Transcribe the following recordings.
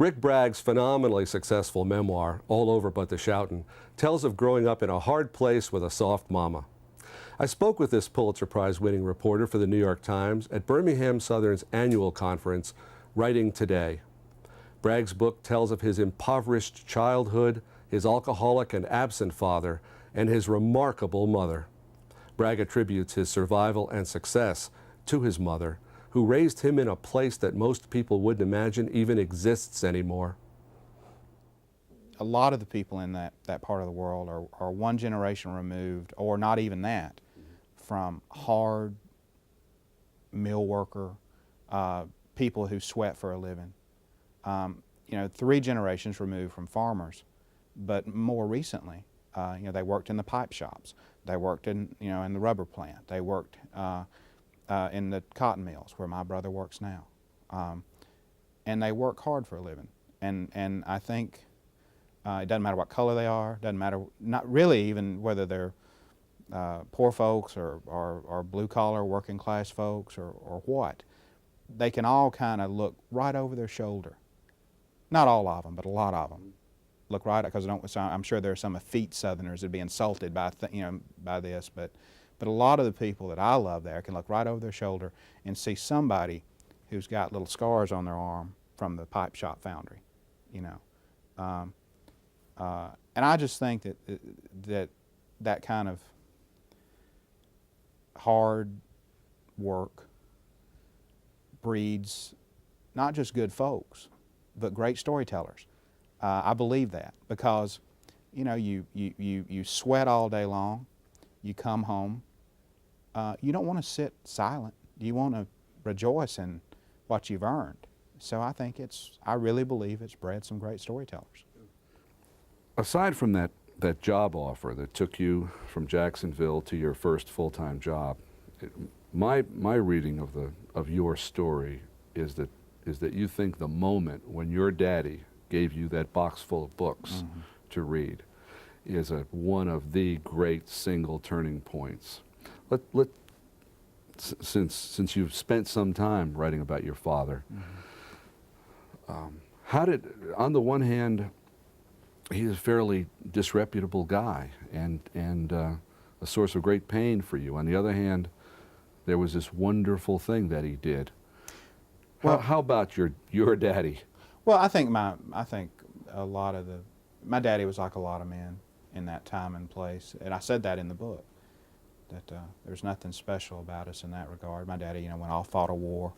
Rick Bragg's phenomenally successful memoir, All Over But the Shoutin', tells of growing up in a hard place with a soft mama. I spoke with this Pulitzer Prize-winning reporter for the New York Times at Birmingham Southern's annual conference, Writing Today. Bragg's book tells of his impoverished childhood, his alcoholic and absent father, and his remarkable mother. Bragg attributes his survival and success to his mother, who raised him in a place that most people wouldn't imagine even exists anymore. A lot of the people in that part of the world are one generation removed, or not even that, from hard mill worker, people who sweat for a living. You know, 3 generations removed from farmers, but more recently, you know, they worked in the pipe shops, they worked in, you know, in the rubber plant, they worked in the cotton mills where my brother works now, and they work hard for a living. And I think it doesn't matter what color they are, doesn't matter, not really even whether they're poor folks or blue collar working class folks or what. They can all kind of look right over their shoulder. Not all of them, but a lot of them look right, because I'm sure there are some effete Southerners that'd be insulted by by this, but a lot of the people that I love there can look right over their shoulder and see somebody who's got little scars on their arm from the pipe shop foundry, you know. And I just think that kind of hard work breeds not just good folks, but great storytellers. I believe that, because, you know, you sweat all day long, you come home, you don't want to sit silent. You want to rejoice in what you've earned. So I think I really believe it's bred some great storytellers. Aside from that job offer that took you from Jacksonville to your first full-time job, my reading of your story is that you think the moment when your daddy gave you that box full of books to read is one of the great single turning points. Since you've spent some time writing about your father, how did, on the one hand, he's a fairly disreputable guy and a source of great pain for you. On the other hand, there was this wonderful thing that he did. Well, how about your daddy? Well, I think a lot of my daddy was like a lot of men in that time and place, and I said that in the book, that there's nothing special about us in that regard. My daddy, you know, went off, fought a war,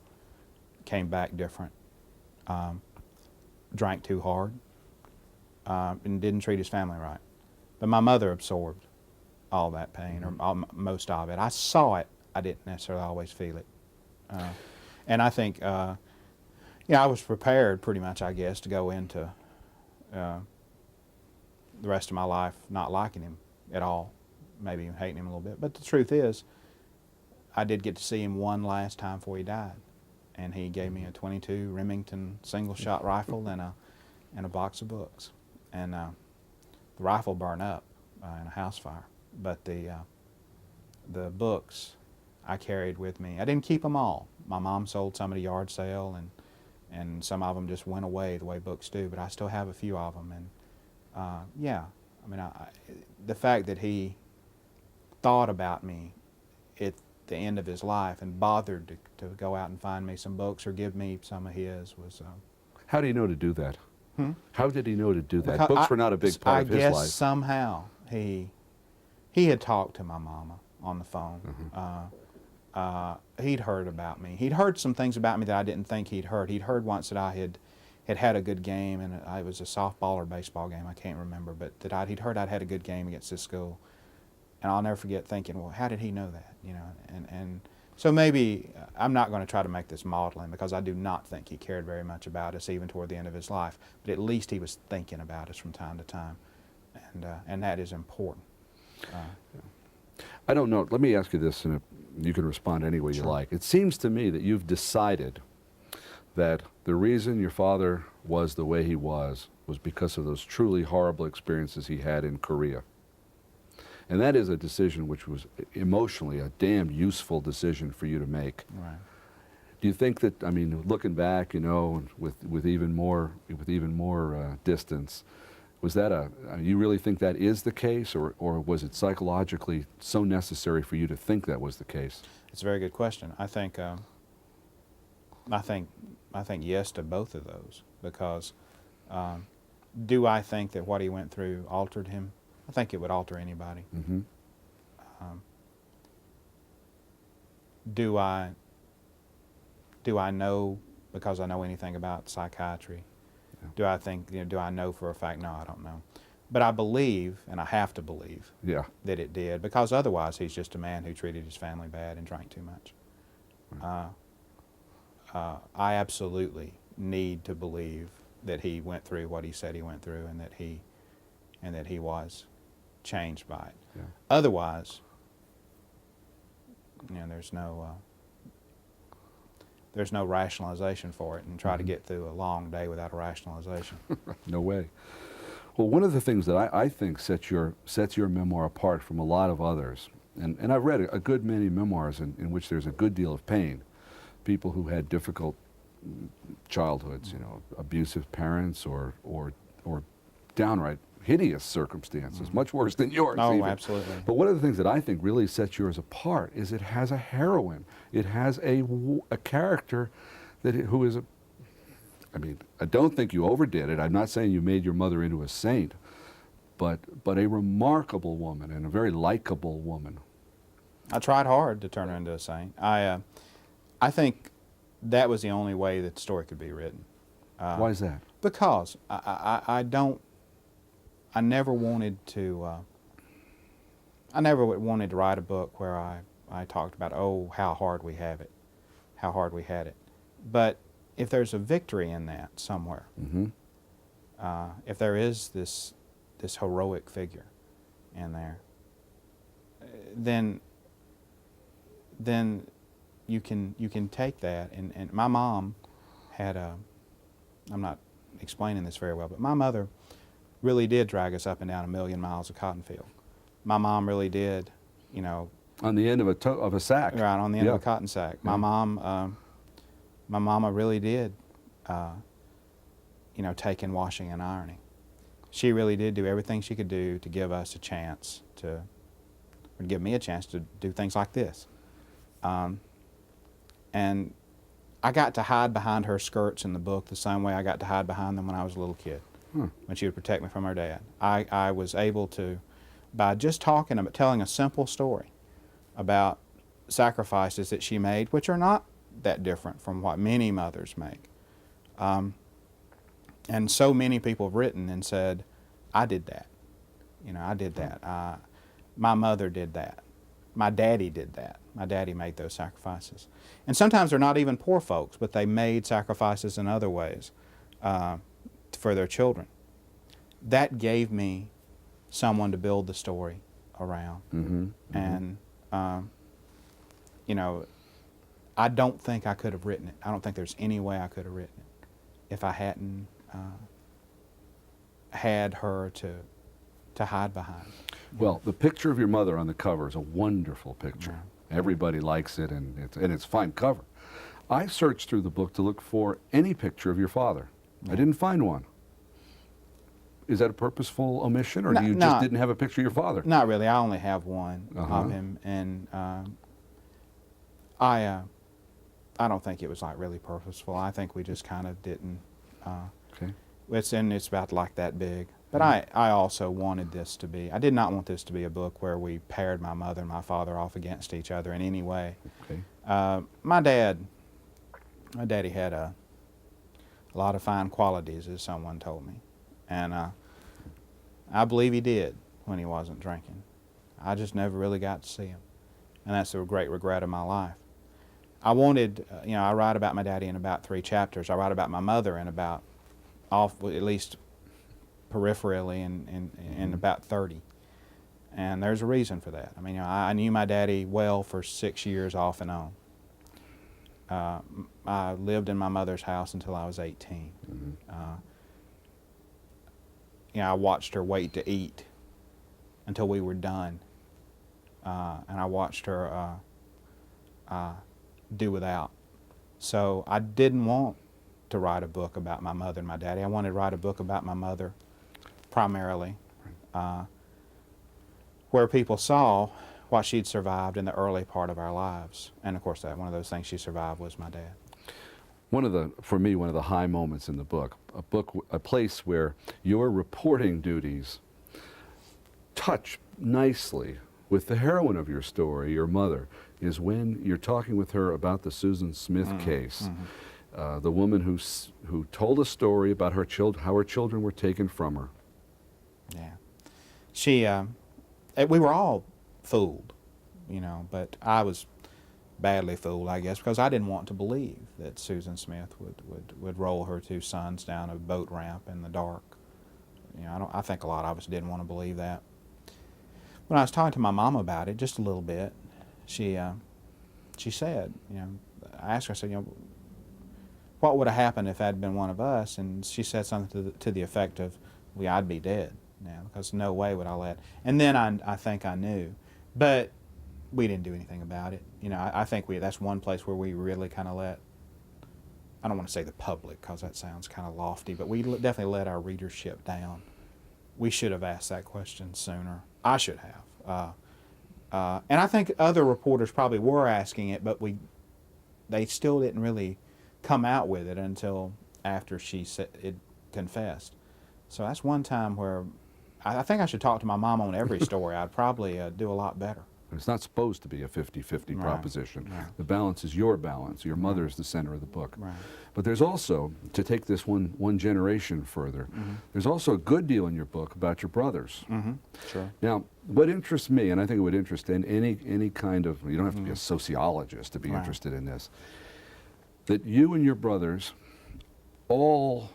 came back different, drank too hard, and didn't treat his family right. But my mother absorbed all that pain, or most of it. I saw it, I didn't necessarily always feel it. And I think, I was prepared pretty much, I guess, to go into the rest of my life not liking him at all, maybe even hating him a little bit. But the truth is, I did get to see him one last time before he died, and he gave me a .22 Remington single-shot rifle and a box of books. And the rifle burned up in a house fire, but the books I carried with me. I didn't keep them all. My mom sold some at a yard sale, and some of them just went away the way books do, but I still have a few of them. And yeah, I mean, the fact that he thought about me at the end of his life and bothered to go out and find me some books or give me some of his was... How do you know to do that? How did he know to do that? Books were not a big part of his life. I guess somehow he had talked to my mama on the phone. He'd heard about me. He'd heard some things about me that I didn't think he'd heard. He'd heard once that I had a good game, and it was a softball or baseball game, I can't remember, but that he'd heard I'd had a good game against this school. And I'll never forget thinking, well, how did he know that? You know, and so maybe I'm not going to try to make this maudlin, because I do not think he cared very much about us even toward the end of his life, but at least he was thinking about us from time to time, and that is important. I don't know. Let me ask you this, and you can respond any way you like. It seems to me that you've decided that the reason your father was the way he was because of those truly horrible experiences he had in Korea. And that is a decision which was emotionally a damn useful decision for you to make. Right. Do you think that, I mean, looking back, you know, with even more distance, was that you really think that is the case, or was it psychologically so necessary for you to think that was the case? It's a very good question. I think yes to both of those, because do I think that what he went through altered him? I think it would alter anybody. Mm-hmm. Do I know, because I know anything about psychiatry? Yeah. Do I think, do I know for a fact? No, I don't know. But I believe, and I have to believe, Yeah. that it did, because otherwise he's just a man who treated his family bad and drank too much. Right. I absolutely need to believe that he went through what he said he went through, and that he was changed by it. Yeah. Otherwise, there's no rationalization for it, and try to get through a long day without a rationalization. No way. Well, one of the things that I think sets your memoir apart from a lot of others, and I've read a good many memoirs in which there's a good deal of pain, people who had difficult childhoods, you know, abusive parents or downright hideous circumstances, much worse than yours. Oh, even. absolutely. But one of the things that I think really sets yours apart is it has a heroine. It has a character who is I mean, I don't think you overdid it. I'm not saying you made your mother into a saint, but a remarkable woman and a very likable woman. I tried hard to turn her into a saint. I think that was the only way that the story could be written. Why is that? Because I never wanted to. I never wanted to write a book where I talked about, oh, how hard we have it, how hard we had it. But if there's a victory in that somewhere, Mm-hmm. if there is this heroic figure in there, then you can take that. And my mom had I'm not explaining this very well, but my mother really did drag us up and down 1,000,000 miles of cotton field. My mom really did, On the end of a sack. right on the end Yeah. of a cotton sack. Yeah. My mama really did, take in washing and ironing. She really did do everything she could do to give us a chance or give me a chance to do things like this. And I got to hide behind her skirts in the book the same way I got to hide behind them when I was a little kid, when she would protect me from her dad. I was able to, by just telling a simple story about sacrifices that she made, which are not that different from what many mothers make. And so many people have written and said, I did that. I did that. My mother did that. My daddy did that. My daddy made those sacrifices. And sometimes they're not even poor folks, but they made sacrifices in other ways for their children. That gave me someone to build the story around. Mm-hmm. And, I don't think I could have written it. I don't think there's any way I could have written it if I hadn't had her to hide behind. Well, the picture of your mother on the cover is a wonderful picture. Yeah. Everybody likes it, and it's a fine cover. I searched through the book to look for any picture of your father. Yeah. I didn't find one. Is that a purposeful omission, or No, do you no. just didn't have a picture of your father? Not really. I only have one Uh-huh. of him, and I don't think it was like really purposeful. I think we just kind of didn't. Okay. It's about like that big. But I also wanted this to be. I did not want this to be a book where we paired my mother and my father off against each other in any way. Okay. My daddy had a lot of fine qualities, as someone told me, and I believe he did when he wasn't drinking. I just never really got to see him, and that's a great regret of my life. I wanted, I write about my daddy in about 3 chapters. I write about my mother in about, at least peripherally, in about 30. And there's a reason for that. I mean, I knew my daddy well for 6 years off and on. I lived in my mother's house until I was 18. Mm-hmm. I watched her wait to eat until we were done. And I watched her do without So I didn't want to write a book about my mother and my daddy. I wanted to write a book about my mother primarily, where people saw what she'd survived in the early part of our lives. And of course, one of those things she survived was my dad. For me, one of the high moments in the book, a place where your reporting duties touch nicely with the heroine of your story, your mother, is when you're talking with her about the Susan Smith case. The woman who told a story about how her children were taken from her. Yeah. She, we were all fooled, but I was badly fooled, I guess, because I didn't want to believe that Susan Smith would roll her 2 sons down a boat ramp in the dark. I think a lot of us didn't want to believe that. When I was talking to my mom about it, just a little bit, she said, I asked her, I said, what would have happened if that had been one of us? And she said something to the effect of, well, I'd be dead now, because no way would I let. And then I think I knew, but we didn't do anything about it. I think that's one place where we really kind of let, I don't want to say the public, because that sounds kind of lofty, but we definitely let our readership down. We should have asked that question sooner. I should have. And I think other reporters probably were asking it, but they still didn't really come out with it until after she confessed. So that's one time where I think I should talk to my mom on every story. I'd probably do a lot better. It's not supposed to be a 50-50 Right. proposition. Right. The balance is your balance. Your mother is the center of the book. Right. But there's also, to take this one generation further, there's also a good deal in your book about your brothers. Sure. Now, what interests me, and I think it would interest any kind of, you don't have to be a sociologist to be Right. interested in this, that you and your brothers all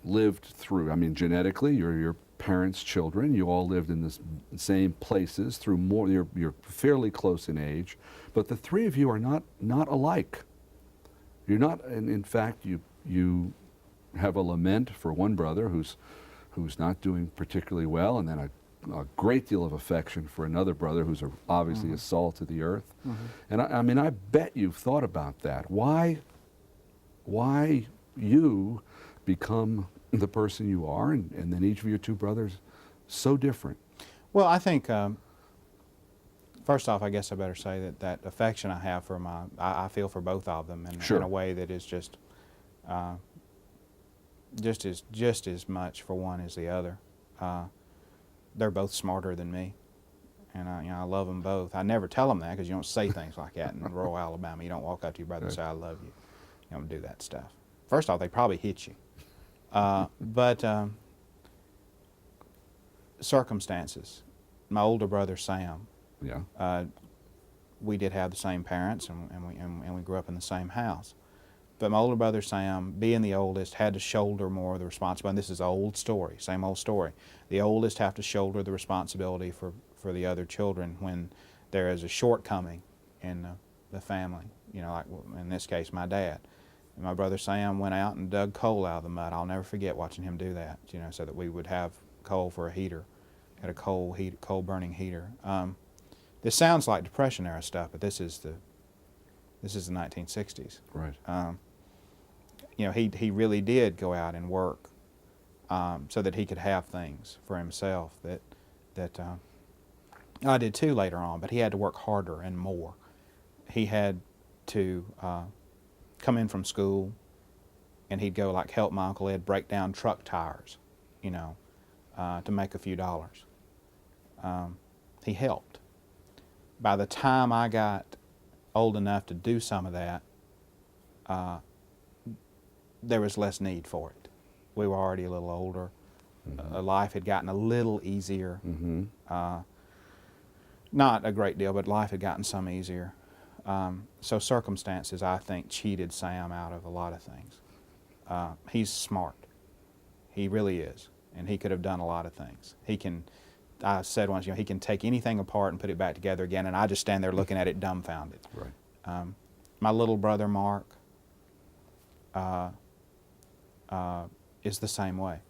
lived through, genetically, you're your parents' children, you all lived in the same places through more, you're fairly close in age, but the 3 of you are not alike. You're not, and in fact, you have a lament for one brother who's not doing particularly well, and then a great deal of affection for another brother who's obviously a salt of the earth. And I bet you've thought about that. Why you become the person you are, and then each of your 2 brothers so different? Well, I think, first off, I guess I better say that affection I have for I feel for both of them in a way that is just as much for one as the other. They're both smarter than me, and I love them both. I never tell them that, because you don't say things like that in rural Alabama. You don't walk up to your brother and say, I love you. You don't do that stuff. First off, they probably hit you. But circumstances. My older brother Sam. Yeah. We did have the same parents, and we grew up in the same house. But my older brother Sam, being the oldest, had to shoulder more of the responsibility. And this is an old story, same old story. The oldest have to shoulder the responsibility for the other children when there is a shortcoming in the family. Like in this case, my dad. And my brother Sam went out and dug coal out of the mud. I'll never forget watching him do that, so that we would have coal for a heater, had a coal burning heater. This sounds like Depression era stuff, but this is the 1960s. Right. He really did go out and work so that he could have things for himself that I did too later on, but he had to work harder and more. He had to come in from school, and he'd go help my Uncle Ed break down truck tires, to make a few dollars. He helped. By the time I got old enough to do some of that, there was less need for it. We were already a little older. Life had gotten a little easier. Not a great deal, but life had gotten some easier. So circumstances, I think, cheated Sam out of a lot of things. He's smart. He really is. And he could have done a lot of things. I said once, he can take anything apart and put it back together again, and I just stand there looking at it dumbfounded. Right. My little brother, Mark, is the same way.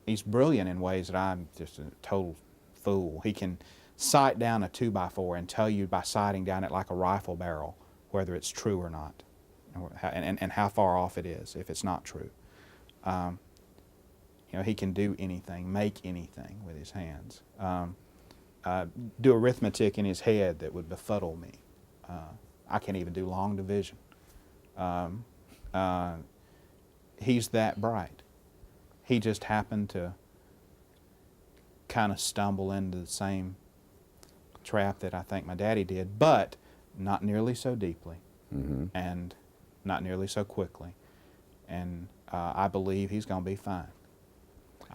He's brilliant in ways that I'm just a total fool. He can sight down a 2x4 and tell you by sighting down it like a rifle barrel whether it's true or not. and how far off it is if it's not true. You know, he can do anything, make anything with his hands. Do arithmetic in his head that would befuddle me. I can't even do long division. He's that bright. He just happened to kind of stumble into the same trap that I think my daddy did, but not nearly so deeply, and not nearly so quickly. And I believe he's going to be fine.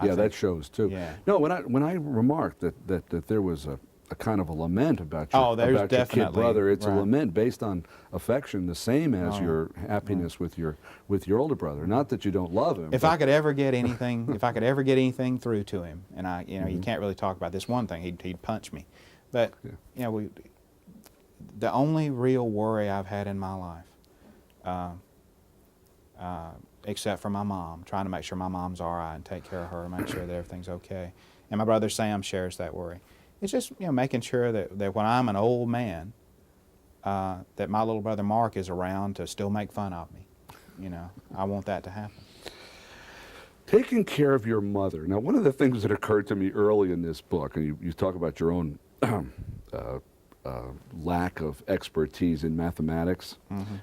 Yeah, that shows too. Yeah. No, when I remarked that there was a kind of a lament about your, about your kid brother, it's a lament based on affection, the same as your happiness with your older brother. Not that you don't love him. If I could ever get anything, if I could ever get anything through to him, and you can't really talk about this one thing, he'd punch me. But the only real worry I've had in my life, except for my mom, trying to make sure my mom's all right and take care of her and make sure that everything's okay. And my brother Sam shares that worry. It's just making sure that when I'm an old man, that my little brother Mark is around to still make fun of me. I want that to happen. Taking care of your mother. Now, one of the things that occurred to me early in this book, and you talk about your own lack of expertise in mathematics,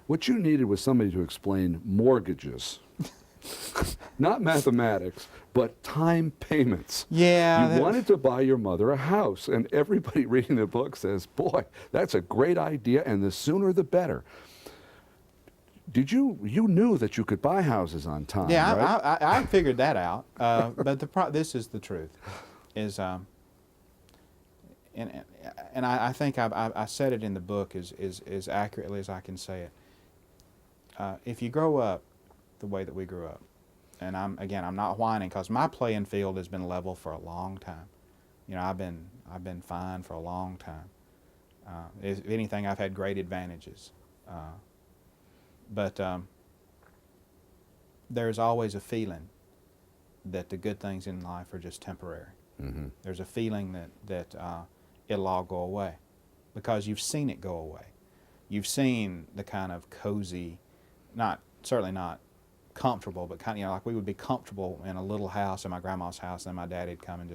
what you needed was somebody to explain mortgages. Not mathematics, but time payments. Yeah. You wanted to buy your mother a house, and everybody reading the book says, boy, that's a great idea, and the sooner the better. You knew that you could buy houses on time, yeah, right? I figured that out. But this is the truth, is and I think I said it in the book as accurately as I can say it. If you grow up the way that we grew up, and I'm not whining, because my playing field has been level for a long time. I've been fine for a long time. If anything, I've had great advantages. But there's always a feeling that the good things in life are just temporary. There's a feeling that it'll all go away, because you've seen it go away. You've seen the kind of cozy, certainly not comfortable, but kind of like we would be comfortable in a little house in my grandma's house, and then my daddy'd come and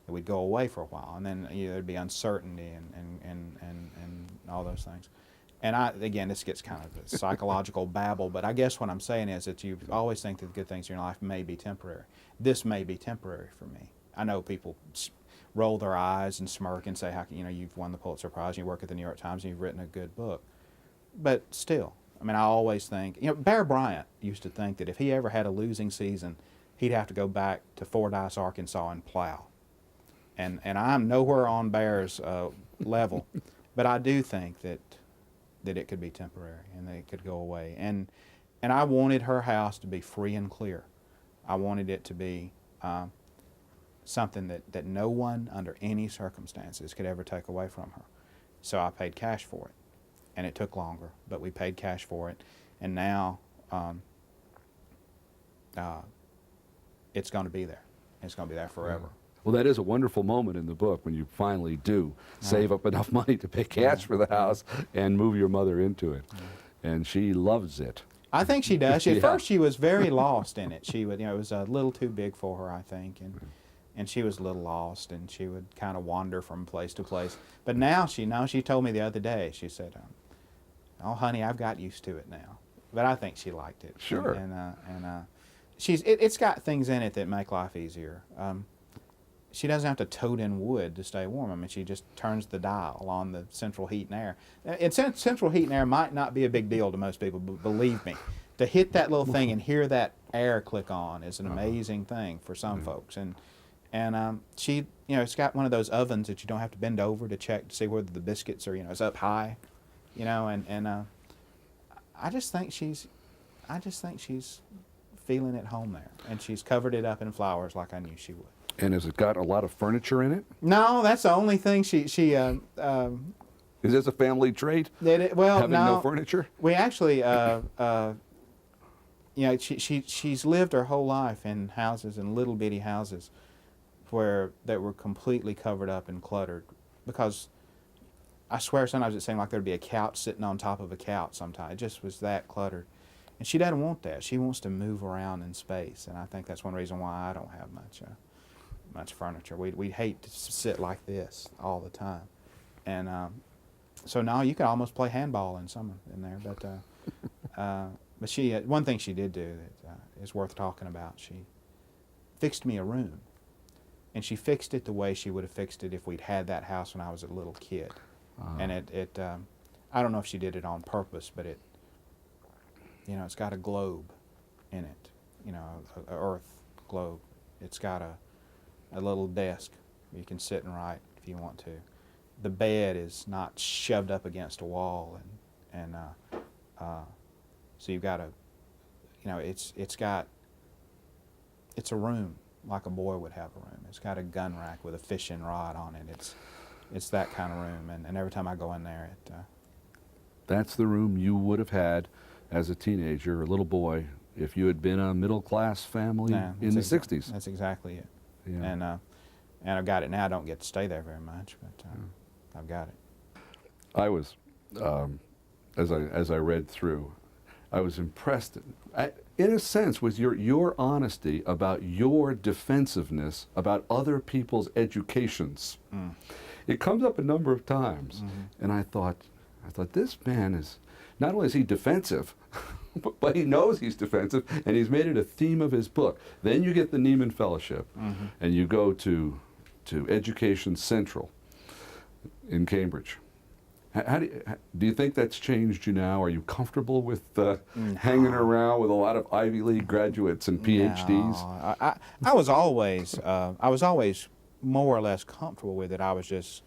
we'd go away for a while, and then there'd be uncertainty and all those things. And again, this gets kind of a psychological babble, but I guess what I'm saying is that you always think that the good things in your life may be temporary. This may be temporary for me. I know people roll their eyes and smirk and say, "How can you've won the Pulitzer Prize, and you work at the New York Times, and you've written a good book." But still, I always think, Bear Bryant used to think that if he ever had a losing season, he'd have to go back to Fordyce, Arkansas, and plow. And I'm nowhere on Bear's level, but I do think that it could be temporary and that it could go away. And I wanted her house to be free and clear. I wanted it to be something that no one under any circumstances could ever take away from her. So I paid cash for it. And it took longer, but we paid cash for it. And now it's going to be there. It's going to be there forever. Well, that is a wonderful moment in the book when you finally do save up enough money to pay cash for the house and move your mother into it. And she loves it. I think she does. At first she was very lost in it. She would, it was a little too big for her, I think. And she was a little lost, and she would kind of wander from place to place. But now she told me the other day, she said, "Oh, honey, I've got used to it now." But I think she liked it. Sure. And it's got things in it that make life easier. She doesn't have to tote in wood to stay warm. She just turns the dial on the central heat and air. And central heat and air might not be a big deal to most people, but believe me, to hit that little thing and hear that air click on is an amazing thing for some folks. And she, it's got one of those ovens that you don't have to bend over to check to see whether the biscuits are, it's up high, and I just think she's feeling at home there, and she's covered it up in flowers like I knew she would. And has it got a lot of furniture in it? No, that's the only thing she Is this a family trait? Having no furniture? We actually, she's lived her whole life in houses, in little bitty houses, that were completely covered up and cluttered, because I swear sometimes it seemed like there'd be a couch sitting on top of a couch sometimes. It just was that cluttered. And she doesn't want that. She wants to move around in space, and I think that's one reason why I don't have much furniture. We'd hate to sit like this all the time. And so now you could almost play handball in summer in there. But she, one thing she did do that is worth talking about, she fixed me a room. And she fixed it the way she would have fixed it if we'd had that house when I was a little kid. And I don't know if she did it on purpose, but it's got a globe in it, a earth globe. It's got a little desk where you can sit and write if you want to. The bed is not shoved up against a wall, and so you've got it's a room like a boy would have a room. It's got a gun rack with a fishing rod on it. It's that kind of room, and every time I go in there, That's the room you would have had as a teenager, a little boy, if you had been a middle-class family in the 60s. That's exactly it. Yeah. And I've got it now. I don't get to stay there very much, but I've got it. I was, as I read through, I was impressed, in a sense, with your honesty about your defensiveness about other people's educations. It comes up a number of times, and I thought, this man is, not only is he defensive, but he knows he's defensive, and he's made it a theme of his book. Then you get the Nieman Fellowship, and you go to Education Central in Cambridge. How do you think that's changed you now? Are you comfortable with hanging around with a lot of Ivy League graduates and PhDs? No, I was always more or less comfortable with it. I was just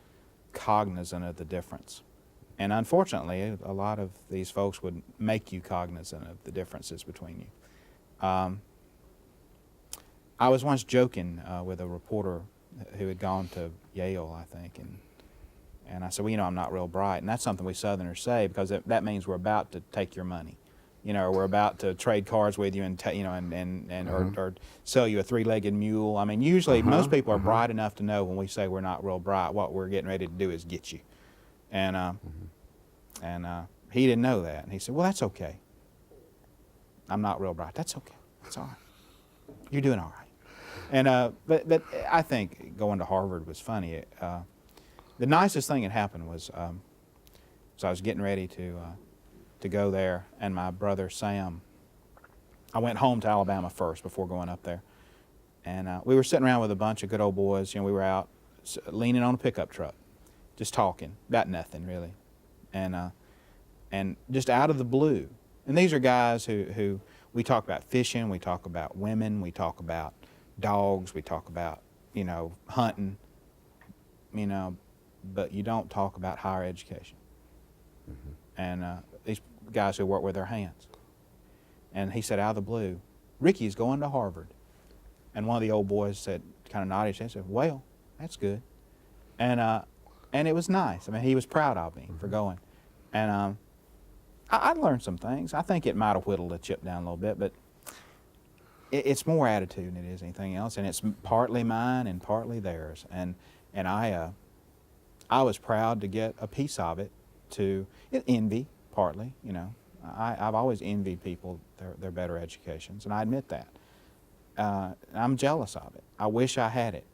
cognizant of the difference. And unfortunately, a lot of these folks would make you cognizant of the differences between you. I was once joking with a reporter who had gone to Yale, I think, and I said, well, I'm not real bright. And that's something we Southerners say, because that means we're about to take your money. Or we're about to trade cards with you and or sell you a three-legged mule. I mean, usually most people are bright enough to know when we say we're not real bright, what we're getting ready to do is get you. And he didn't know that. And he said, well, that's okay. I'm not real bright. That's okay. That's all right. You're doing all right. And but I think going to Harvard was funny. The nicest thing that happened was, so I was getting ready to go there, and my brother Sam, I went home to Alabama first before going up there, and we were sitting around with a bunch of good old boys. We were out leaning on a pickup truck, just talking about nothing really, and just out of the blue. And these are guys who we talk about fishing, we talk about women, we talk about dogs, we talk about hunting, but you don't talk about higher education. And these guys who work with their hands. And he said out of the blue, Ricky's going to Harvard. And one of the old boys said, kind of nodded his head, said, well, that's good. And it was nice. I mean, he was proud of me for going. And I learned some things. I think it might have whittled the chip down a little bit, but it's more attitude than it is anything else. And it's partly mine and partly theirs. And I was proud to get a piece of it. Envy, partly, I've always envied people their better educations, and I admit that. I'm jealous of it. I wish I had it.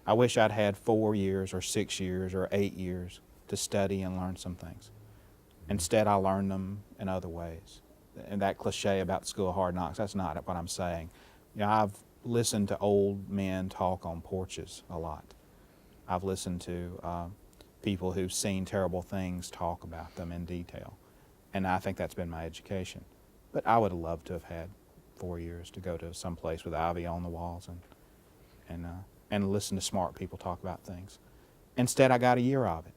I wish I'd had 4 years or 6 years or 8 years to study and learn some things. Instead, I learned them in other ways. And that cliche about the school of hard knocks, that's not what I'm saying. I've listened to old men talk on porches a lot. I've listened to people who've seen terrible things talk about them in detail. And I think that's been my education. But I would have loved to have had 4 years to go to some place with ivy on the walls and listen to smart people talk about things. Instead, I got a year of it.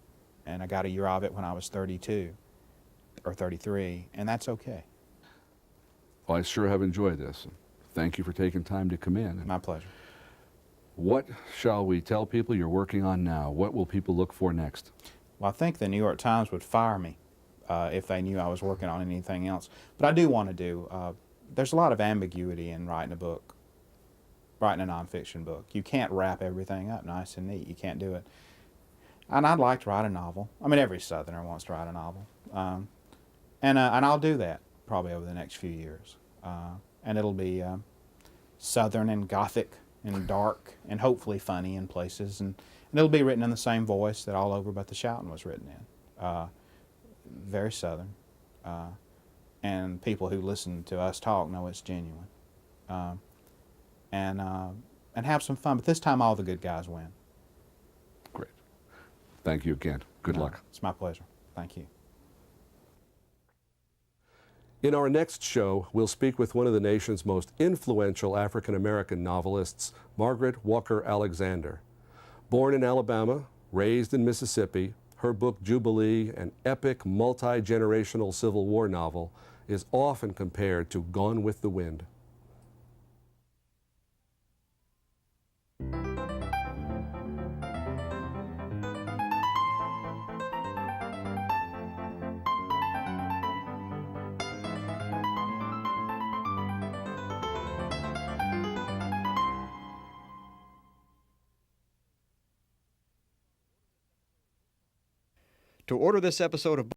And I got a year of it when I was 32 or 33, and that's okay. Well, I sure have enjoyed this. Thank you for taking time to come in. My pleasure. What shall we tell people you're working on now? What will people look for next? Well, I think the New York Times would fire me if they knew I was working on anything else. But I do want to do, there's a lot of ambiguity in writing a book, writing a nonfiction book. You can't wrap everything up nice and neat. You can't do it. And I'd like to write a novel. I mean, every Southerner wants to write a novel. And I'll do that probably over the next few years. And it'll be Southern and Gothic and dark and hopefully funny in places. And it'll be written in the same voice that All Over But the Shoutin' was written in. Very Southern. And people who listen to us talk know it's genuine. And have some fun. But this time all the good guys win. Great. Thank you again. Good luck. It's my pleasure. Thank you. In our next show, we'll speak with one of the nation's most influential African-American novelists, Margaret Walker Alexander. Born in Alabama, raised in Mississippi, her book Jubilee, an epic multi-generational Civil War novel, is often compared to Gone with the Wind. To order this episode of